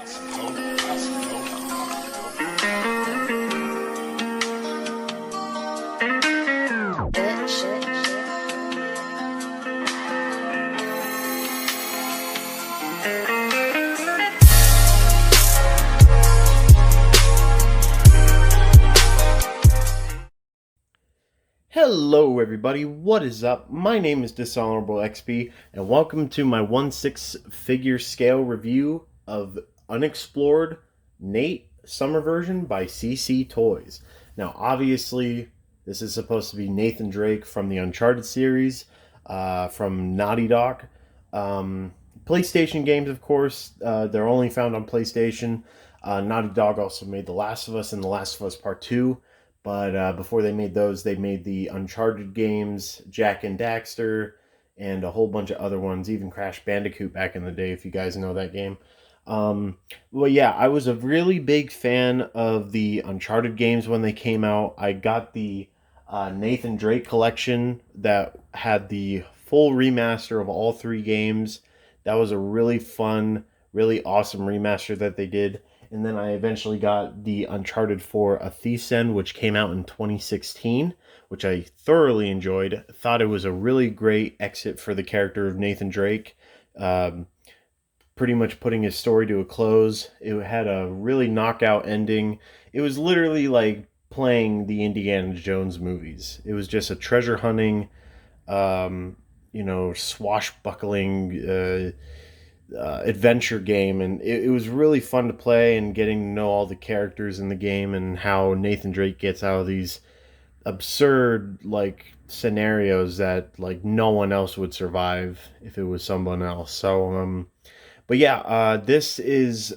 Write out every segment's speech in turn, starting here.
Hello everybody, what is up? My name is Dishonorable XP and welcome to my 1/6 figure scale review of Unexplored Nate Summer Version by CCtoys. Now obviously this is supposed to be Nathan Drake from the Uncharted series, from Naughty Dog. PlayStation games, of course, they're only found on PlayStation. Naughty Dog also made The Last of Us and The Last of Us Part 2. But before they made those, they made the Uncharted games, Jak and Daxter, and a whole bunch of other ones, even Crash Bandicoot back in the day, if you guys know that game. Well, yeah, I was a really big fan of the Uncharted games when they came out. I got the Nathan Drake collection that had the full remaster of all three games. That was a really fun, really awesome remaster that they did. And then I eventually got the Uncharted 4 A Thief's End, which came out in 2016, which I thoroughly enjoyed. Thought it was a really great exit for the character of Nathan Drake. Pretty much putting his story to a close. It had a really knockout ending. It was literally like playing the Indiana Jones movies. It was just a treasure hunting, swashbuckling adventure game, and it was really fun to play, and getting to know all the characters in the game and how Nathan Drake gets out of these absurd like scenarios that like no one else would survive if it was someone else. So but yeah, this is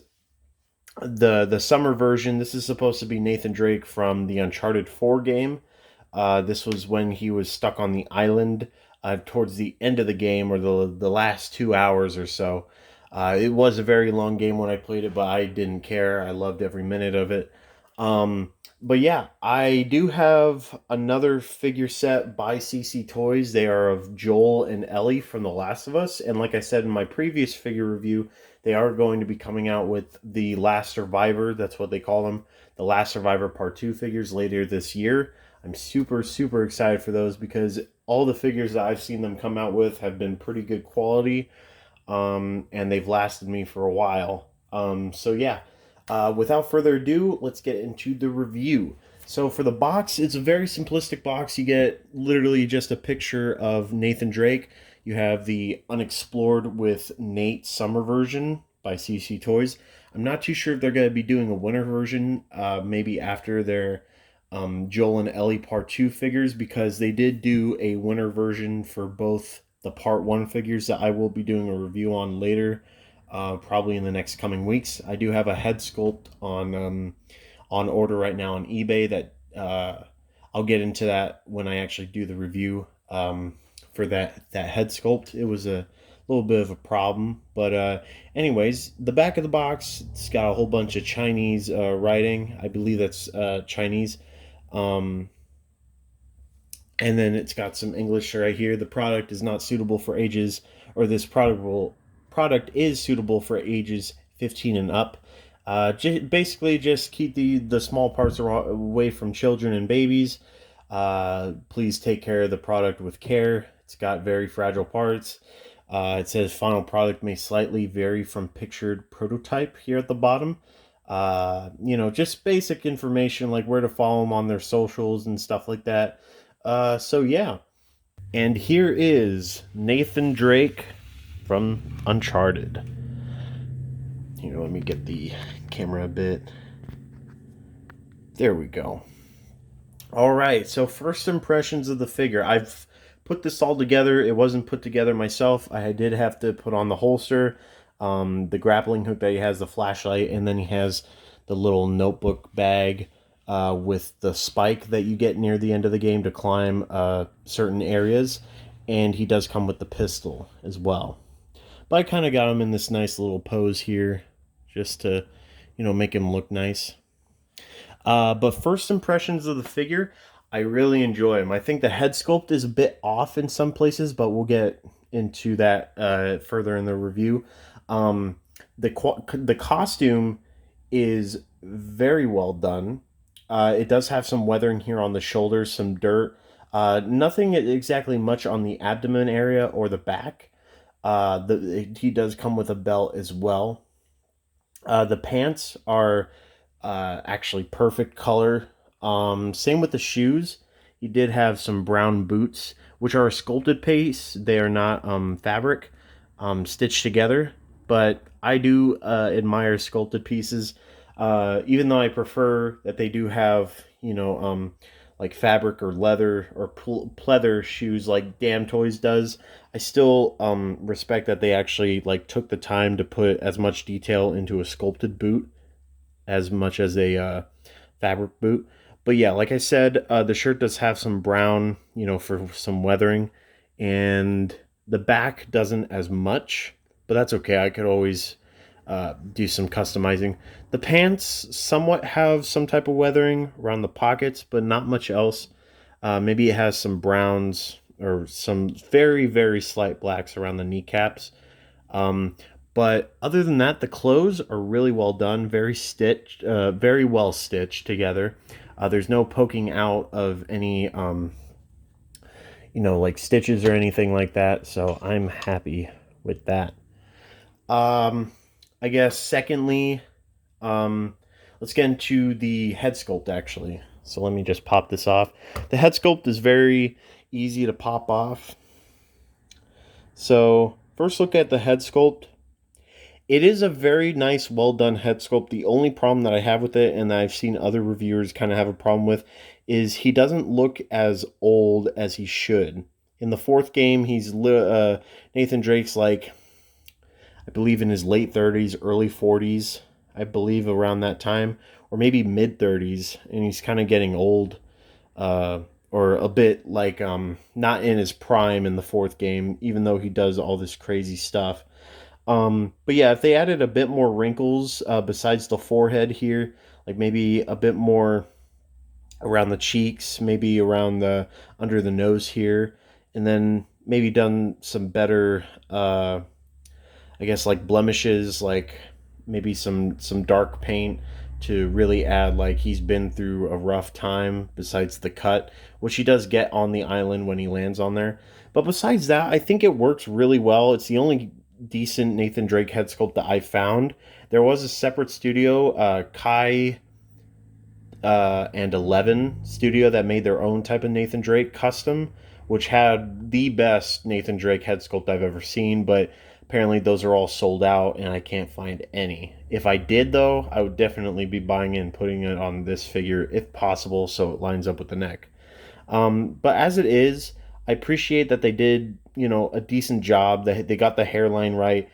the summer version. This is supposed to be Nathan Drake from the Uncharted 4 game. This was when he was stuck on the island towards the end of the game, or the last 2 hours or so. It was a very long game when I played it, but I didn't care. I loved every minute of it. But yeah, I do have another figure set by CCtoys. They are of Joel and Ellie from The Last of Us. And like I said in my previous figure review, they are going to be coming out with The Last Survivor. That's what they call them. The Last Survivor Part 2 figures later this year. I'm super, super excited for those because all the figures that I've seen them come out with have been pretty good quality, and they've lasted me for a while. So yeah, without further ado, let's get into the review. So for the box, it's a very simplistic box. You get literally just a picture of Nathan Drake. You have the Unexplored with Nate Summer Version by CCtoys. I'm not too sure if they're going to be doing a winter version, maybe after their Joel and Ellie Part 2 figures, because they did do a winter version for both the Part 1 figures that I will be doing a review on later, probably in the next coming weeks. I do have a head sculpt on order right now on eBay that I'll get into that when I actually do the review for that head sculpt. It was a little bit of a problem, but anyways, the back of the box, it's got a whole bunch of Chinese writing. I believe that's Chinese. And then it's got some English right here. The product is not suitable for ages, or this product is suitable for ages 15 and up. Basically, just keep the small parts away from children and babies. Please take care of the product with care. It's got very fragile parts. It says final product may slightly vary from pictured prototype here at the bottom. Just basic information like where to follow them on their socials and stuff like that. So yeah. And here is Nathan Drake from Uncharted. Let me get the camera a bit. There we go. Alright, so first impressions of the figure. I've put this all together. It wasn't put together myself. I did have to put on the holster, the grappling hook that he has, the flashlight, and then he has the little notebook bag with the spike that you get near the end of the game to climb certain areas. And he does come with the pistol as well. But I kind of got him in this nice little pose here just to, make him look nice. But first impressions of the figure, I really enjoy him. I think the head sculpt is a bit off in some places, but we'll get into that further in the review. The costume is very well done. It does have some weathering here on the shoulders, some dirt. Nothing exactly much on the abdomen area or the back. He does come with a belt as well. The pants are actually perfect color. Same with the shoes. He did have some brown boots, which are a sculpted piece. They are not fabric stitched together, but I do admire sculpted pieces. Even though I prefer that they do have, like fabric or leather or pleather shoes like Damn Toys does. I still respect that they actually like took the time to put as much detail into a sculpted boot as much as a fabric boot. But yeah, like I said, the shirt does have some brown, for some weathering, and the back doesn't as much, but that's okay. I could always do some customizing. The pants somewhat have some type of weathering around the pockets, but not much else. Maybe it has some browns or some very, very slight blacks around the kneecaps. Um, but other than that, the clothes are really well done, very well stitched together. There's no poking out of any, like stitches or anything like that. So I'm happy with that. Um, I guess secondly, um, let's get into the head sculpt actually. So let me just pop this off. The head sculpt is very easy to pop off. So first look at the head sculpt. It is a very nice, well done head sculpt. The only problem that I have with it, and I've seen other reviewers kind of have a problem with, is he doesn't look as old as he should. In the fourth game, Nathan Drake's like, I believe in his late 30s, early 40s, I believe around that time, or maybe mid 30s, and he's kind of getting old, or a bit like not in his prime in the fourth game, even though he does all this crazy stuff. But yeah, if they added a bit more wrinkles besides the forehead here, like maybe a bit more around the cheeks, maybe around the under the nose here, and then maybe done some better, I guess like blemishes, like maybe some dark paint to really add like he's been through a rough time besides the cut, which he does get on the island when he lands on there. But besides that, I think it works really well. It's the only decent Nathan Drake head sculpt that I found. There was a separate studio, Kai and 11 studio, that made their own type of Nathan Drake custom, which had the best Nathan Drake head sculpt I've ever seen, but apparently those are all sold out and I can't find any. If I did though, I would definitely be buying it and putting it on this figure if possible so it lines up with the neck. But as it is, I appreciate that they did, a decent job. They got the hairline right.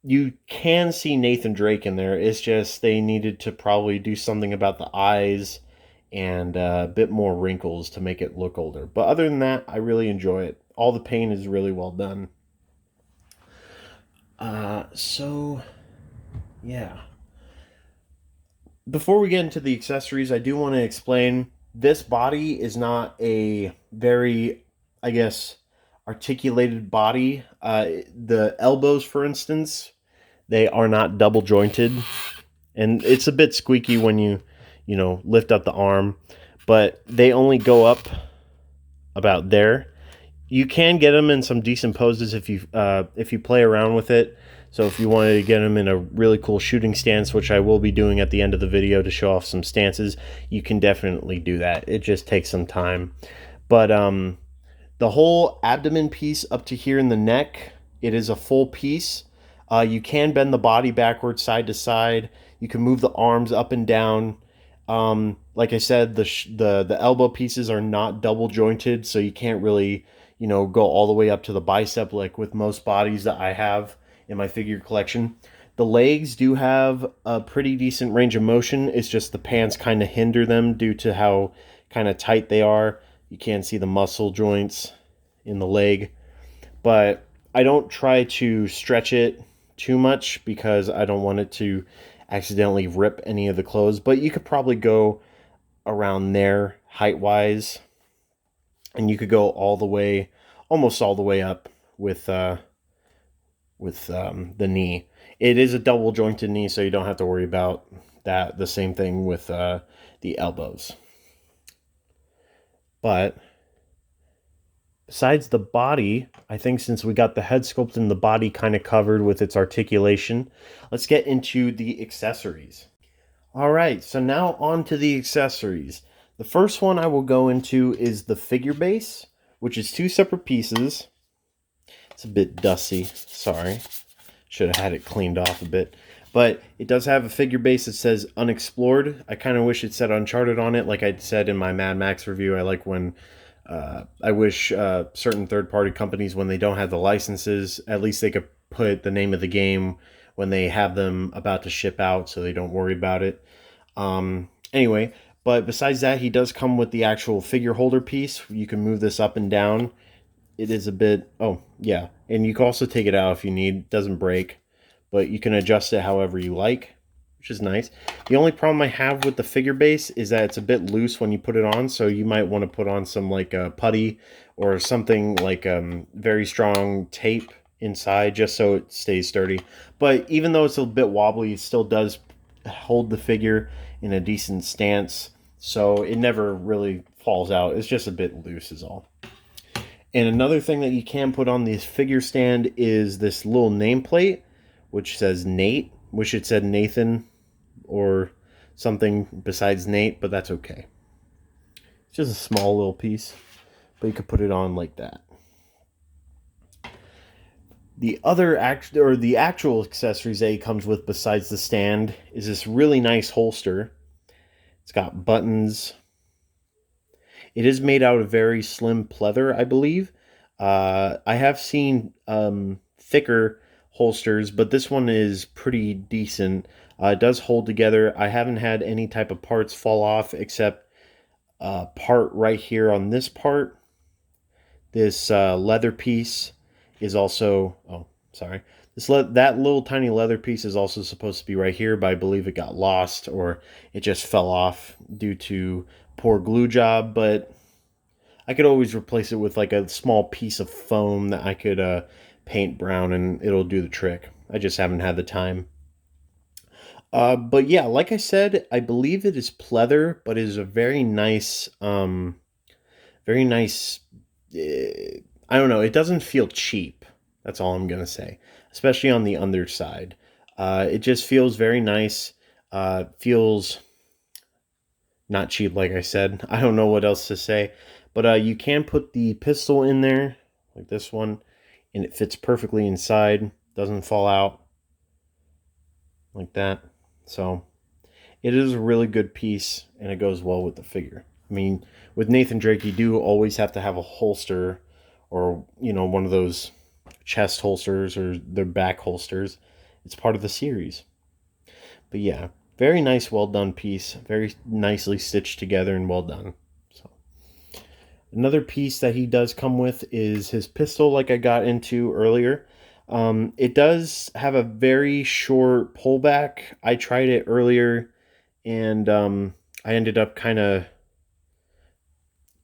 You can see Nathan Drake in there. It's just they needed to probably do something about the eyes and a bit more wrinkles to make it look older. But other than that, I really enjoy it. All the paint is really well done. So yeah. Before we get into the accessories, I do want to explain this body is not a very, I guess, articulated body. The elbows, for instance, they are not double jointed, and it's a bit squeaky when you lift up the arm, but they only go up about there. You can get them in some decent poses if you play around with it. So if you wanted to get them in a really cool shooting stance, which I will be doing at the end of the video to show off some stances, you can definitely do that. It just takes some time. But the whole abdomen piece up to here in the neck, it is a full piece. You can bend the body backwards, side to side. You can move the arms up and down. Like I said, the elbow pieces are not double jointed, so you can't really go all the way up to the bicep like with most bodies that I have in my figure collection. The legs do have a pretty decent range of motion. It's just the pants kind of hinder them due to how kind of tight they are. You can't see the muscle joints in the leg, but I don't try to stretch it too much because I don't want it to accidentally rip any of the clothes. But you could probably go around there height wise, and you could go almost all the way up with the knee. It is a double jointed knee, so you don't have to worry about that. The same thing with the elbows. But besides the body, I think since we got the head sculpt and the body kind of covered with its articulation, let's get into the accessories. All right, so now on to the accessories. The first one I will go into is the figure base, which is two separate pieces. It's a bit dusty, sorry. Should have had it cleaned off a bit. But it does have a figure base that says Unexplored. I kind of wish it said Uncharted on it. Like I said in my Mad Max review, I like when I wish certain third-party companies, when they don't have the licenses, at least they could put the name of the game when they have them about to ship out, so they don't worry about it. Anyway, but besides that, he does come with the actual figure holder piece. You can move this up and down. It is a bit, oh yeah, and you can also take it out if you need. It doesn't break, but you can adjust it however you like, which is nice. The only problem I have with the figure base is that it's a bit loose when you put it on, so you might want to put on some like putty or something like very strong tape inside just so it stays sturdy. But even though it's a bit wobbly, it still does hold the figure in a decent stance, so it never really falls out. It's just a bit loose is all. And another thing that you can put on this figure stand is this little nameplate, which says Nate. Wish it said Nathan or something besides Nate, but that's okay. It's just a small little piece, but you could put it on like that. The actual accessories that he comes with besides the stand is this really nice holster. It's got buttons. It is made out of very slim pleather, I believe. I have seen thicker holsters, but this one is pretty decent. It does hold together. I haven't had any type of parts fall off except part right here on this part. This leather piece is also, oh, sorry. That little tiny leather piece is also supposed to be right here, but I believe it got lost or it just fell off due to poor glue job. But I could always replace it with like a small piece of foam that I could paint brown and it'll do the trick. I just haven't had the time. But yeah, like I said, I believe it is pleather, but it is a very nice. I don't know. It doesn't feel cheap. That's all I'm gonna say, especially on the underside. It just feels very nice. Feels not cheap, like I said. I don't know what else to say, but you can put the pistol in there, like this one, and it fits perfectly inside. Doesn't fall out like that. So it is a really good piece, and it goes well with the figure. I mean, with Nathan Drake, you do always have to have a holster, or one of those chest holsters or their back holsters. It's part of the series. But yeah, very nice, well done piece. Very nicely stitched together and well done. So another piece that he does come with is his pistol, like I got into earlier. It does have a very short pullback. I tried it earlier, and I ended up kind of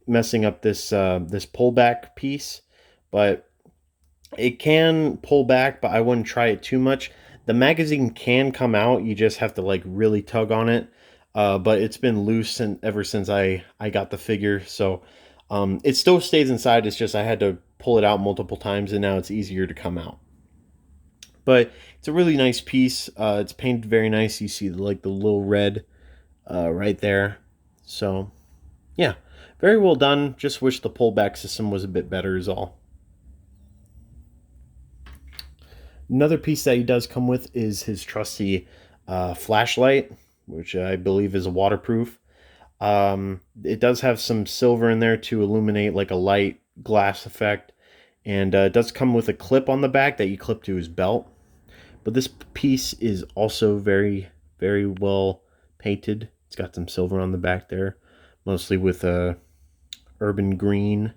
messing up this pullback piece, but it can pull back, but I wouldn't try it too much. The magazine can come out. You just have to like really tug on it. But it's been loose ever since I got the figure. So it still stays inside. It's just I had to pull it out multiple times, and now it's easier to come out. But it's a really nice piece. It's painted very nice. You see like the little red right there. So yeah, very well done. Just wish the pullback system was a bit better is all. Another piece that he does come with is his trusty flashlight, which I believe is a waterproof. It does have some silver in there to illuminate like a light glass effect. And it does come with a clip on the back that you clip to his belt. But this piece is also very, very well painted. It's got some silver on the back there, mostly with a urban green.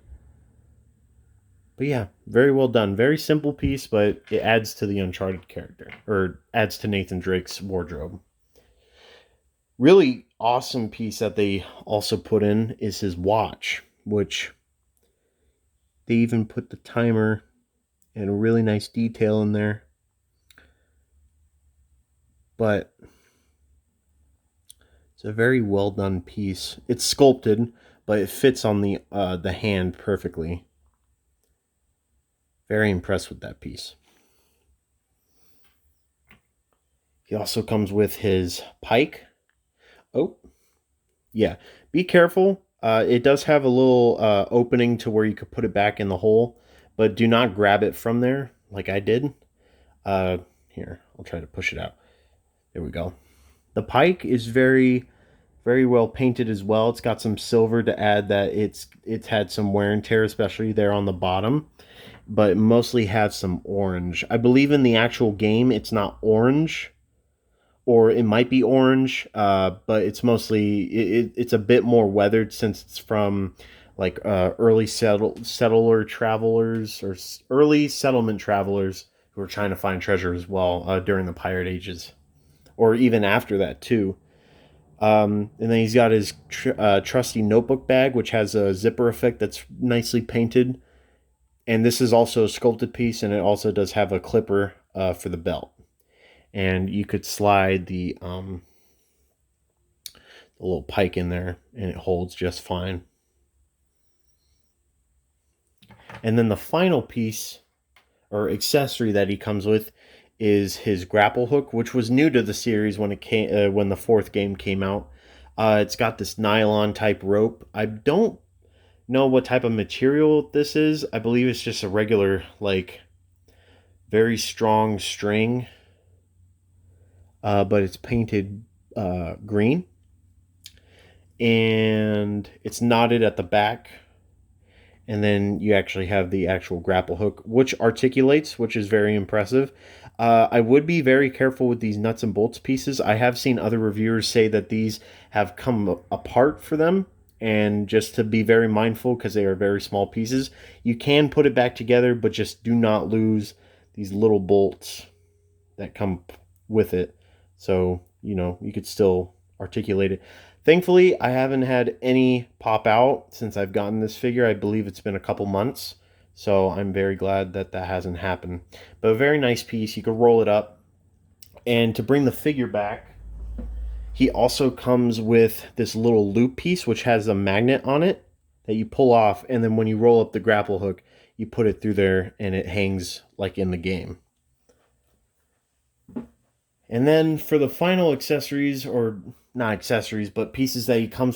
But yeah, very well done. Very simple piece, but it adds to the Uncharted character, or adds to Nathan Drake's wardrobe. Really awesome piece that they also put in is his watch, which they even put the timer and a really nice detail in there. but it's a very well done piece. It's sculpted, but it fits on the hand perfectly. Very impressed with that piece. He also comes with his pike. Oh, yeah. Be careful. It does have a little opening to where you could put it back in the hole, but do not grab it from there like I did. Here, I'll try to push it out. There we go. The pike is very well painted as well. It's got some silver to add that it's had some wear and tear, especially there on the bottom, but it mostly has some orange. I believe in the actual game it's not orange, or it might be orange, but it's mostly it's a bit more weathered since it's from like early settler travelers or early settlement travelers who were trying to find treasure as well during the pirate ages, or even after that too. And then he's got his trusty notebook bag, which has a zipper effect that's nicely painted. And this is also a sculpted piece, and it also does have a clipper for the belt. And you could slide the little pike in there, and it holds just fine. And then the final piece or accessory that he comes with is his grapple hook, which was new to the series when it came when the fourth game came out. It's got this nylon type rope. I don't know what type of material this is. I believe it's just a regular, like, very strong string, but it's painted green, and it's knotted at the back. And then you actually have the actual grapple hook, which articulates, which is very impressive. I would be very careful with these nuts and bolts pieces. I have seen other reviewers say that these have come apart for them, and just to be very mindful because they are very small pieces. You can put it back together, but just do not lose these little bolts that come with it. So, you could still articulate it. Thankfully, I haven't had any pop out since I've gotten this figure. I believe it's been a couple months. So I'm very glad that that hasn't happened. But a very nice piece. You could roll it up. And to bring the figure back, he also comes with this little loop piece, which has a magnet on it that you pull off. And then when you roll up the grapple hook, you put it through there and it hangs like in the game. And then for the final accessories, or not accessories, but pieces that he comes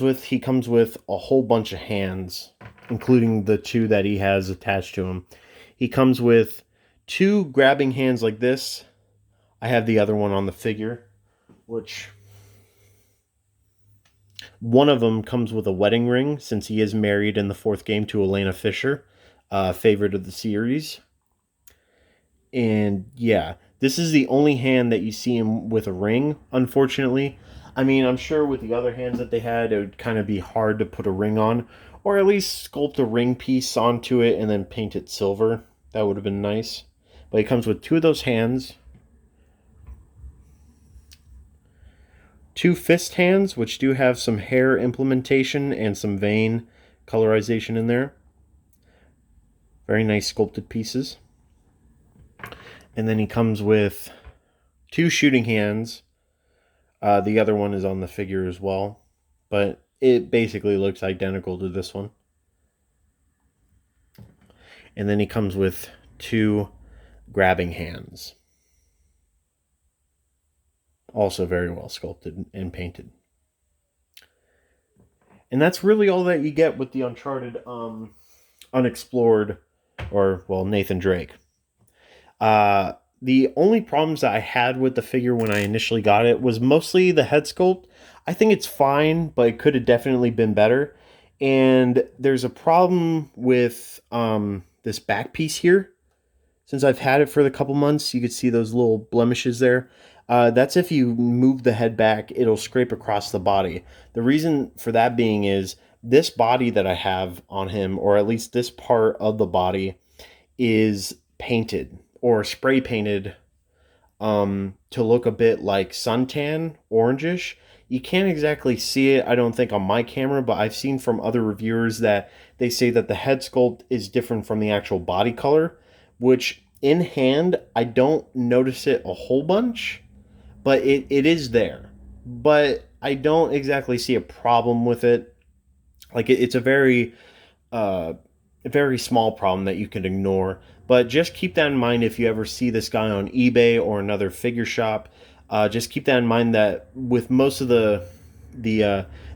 with a whole bunch of hands, including the two that he has attached to him. He comes with two grabbing hands like this. I have the other one on the figure, which one of them comes with a wedding ring, since he is married in the fourth game to Elena Fisher, favorite of the series. And yeah, this is the only hand that you see him with a ring, unfortunately. I mean, I'm sure with the other hands that they had, it would kind of be hard to put a ring on, or at least sculpt a ring piece onto it and then paint it silver. That would have been nice. But it comes with two of those hands, two fist hands, which do have some hair implementation and some vein colorization in there. Very nice sculpted pieces. And then he comes with two shooting hands. The other one is on the figure as well, but it basically looks identical to this one. And then he comes with two grabbing hands. Also very well sculpted and painted. And that's really all that you get with the Uncharted Unexplored, or, well, Nathan Drake. The only problems that I had with the figure when I initially got it was mostly the head sculpt. I think it's fine, but it could have definitely been better. And there's a problem with this back piece here. Since I've had it for a couple months, you could see those little blemishes there. That's if you move the head back, it'll scrape across the body. The reason for that being is this body that I have on him, or at least this part of the body, is painted or spray painted to look a bit like suntan, orangish. You can't exactly see it, I don't think, on my camera, but I've seen from other reviewers that they say that the head sculpt is different from the actual body color, which in hand, I don't notice it a whole bunch, but it is there. But I don't exactly see a problem with it. Like it's uh, a very small problem that you can ignore. But just keep that in mind if you ever see this guy on eBay or another figure shop. Just keep that in mind that with most of the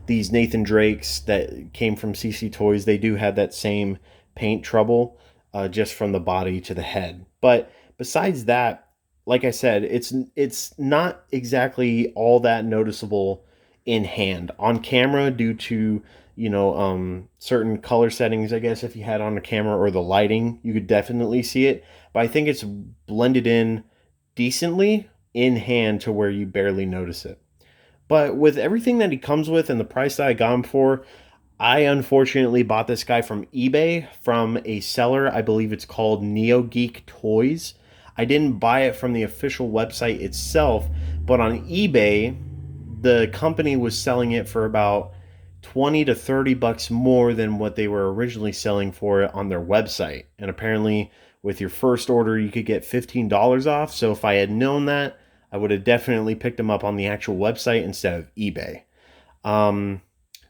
these Nathan Drakes that came from CCtoys, they do have that same paint trouble, just from the body to the head. But besides that, like I said, it's not exactly all that noticeable in hand. On camera, due to certain color settings, I guess, if you had on the camera or the lighting, you could definitely see it. But I think it's blended in decently in hand to where you barely notice it. But with everything that he comes with and the price that I got him for, I unfortunately bought this guy from eBay from a seller. I believe it's called Neo Geek Toys. I didn't buy it from the official website itself, but on eBay, the company was selling it for about 20 to 30 bucks more than what they were originally selling for it on their website. And apparently, with your first order, you could get $15 off. So if I had known that, I would have definitely picked them up on the actual website instead of eBay. Um,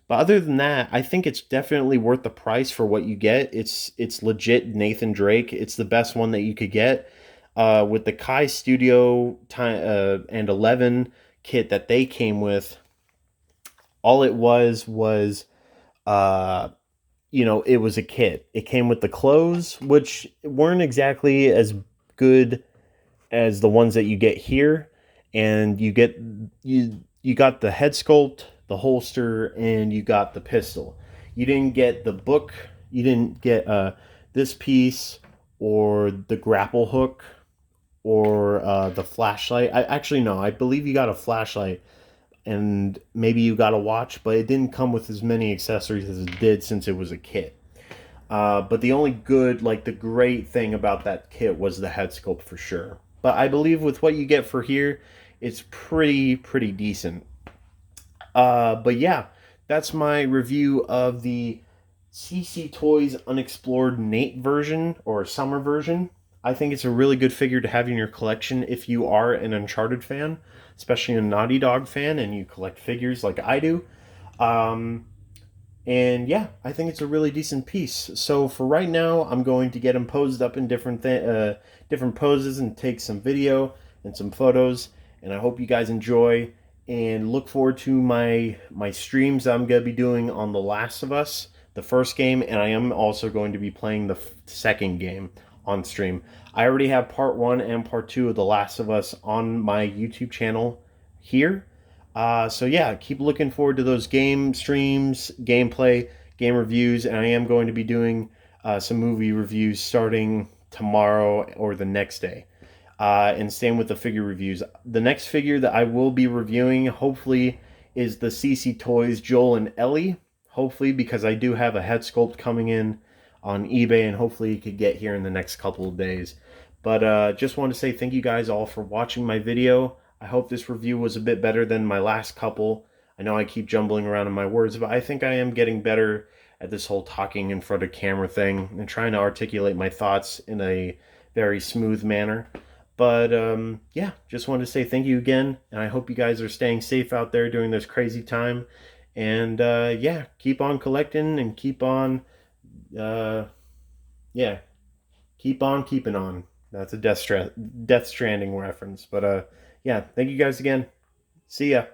but other than that, I think it's definitely worth the price for what you get. It's legit Nathan Drake. It's the best one that you could get. With the Kai Studio time and 11 kit that they came with, all it was uh, it was a kit. It came with the clothes, which weren't exactly as good as the ones that you get here, and you got the head sculpt, the holster, and you got the pistol. You didn't get the book. You didn't get this piece or the grapple hook or the flashlight. I actually no, I believe you got a flashlight and maybe you got a watch, but it didn't come with as many accessories as it did since it was a kit. But the only good, like the great thing about that kit was the head sculpt for sure. But I believe with what you get for here, it's pretty decent. But yeah, that's my review of the CCtoys Unexplored Nate version or summer version. I think it's a really good figure to have in your collection if you are an Uncharted fan, especially a Naughty Dog fan, and you collect figures like I do. Um, and yeah, I think it's a really decent piece. So for right now, I'm going to get him posed up in different poses and take some video and some photos. And I hope you guys enjoy and look forward to my streams I'm going to be doing on The Last of Us, the first game, and I am also going to be playing the second game on stream. I already have part 1 and part 2 of The Last of Us on my YouTube channel here. So yeah, keep looking forward to those game streams, gameplay, game reviews, and I am going to be doing some movie reviews starting tomorrow or the next day. And same with the figure reviews. The next figure that I will be reviewing, hopefully, is the CCtoys Joel and Ellie. Hopefully, because I do have a head sculpt coming in on eBay, and hopefully it could get here in the next couple of days. But just want to say thank you guys all for watching my video. I hope this review was a bit better than my last couple. I know I keep jumbling around in my words, but I think I am getting better at this whole talking in front of camera thing and trying to articulate my thoughts in a very smooth manner. But yeah, just wanted to say thank you again, and I hope you guys are staying safe out there during this crazy time. And yeah, keep on collecting and keep on, uh, yeah, keep on keeping on. That's a Death Stranding reference. But yeah, thank you guys again. See ya.